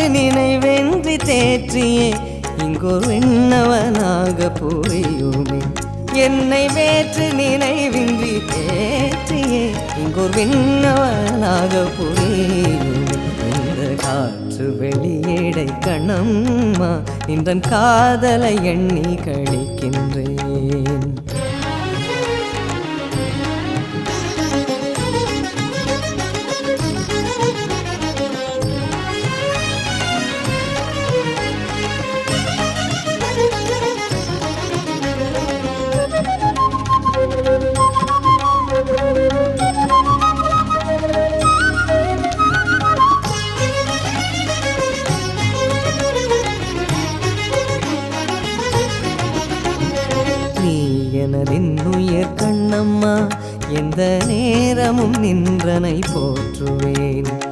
நினைவென்றி தேற்றியே இங்கோர் விண்ணவனாக புரியுமே. என்னை வேற்று நினைவின்றி தேற்றியே இங்கோர் விண்ணவனாக புரியுமே. இந்த காற்று வெளியேடை கண்ணம்மா நின்றன் காதலை எண்ணி கழிக்கின்றேன். எனதின்னுயிர் கண்ணம்மா எந்த நேரமும் நின்றனை போற்றுவேன்.